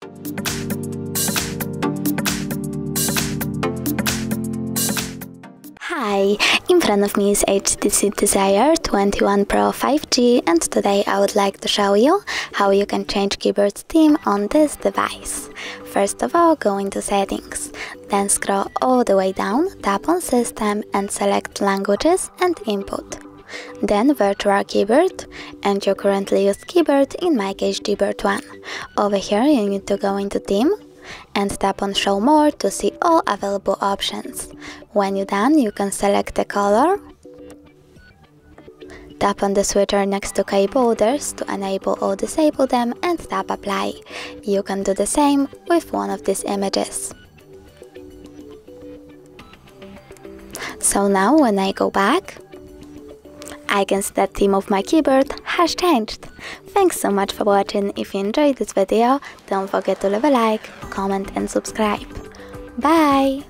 Hi, in front of me is HTC Desire 21 Pro 5G, and today I would like to show you how you can change keyboard theme on this device. First of all, go into Settings, then scroll all the way down, tap on System and select Languages and Input. Then Virtual Keyboard, and your currently used keyboard, in my case Keyboard 1. Over here you need to go into Theme and tap on Show More to see all available options. When you're done, you can select the color, tap on the switcher next to keyboarders to enable or disable them, and tap Apply. You can do the same with one of these images. So now when I go back, I can see that theme of my keyboard has changed. Thanks so much for watching. If you enjoyed this video, don't forget to leave a like, comment and subscribe. Bye!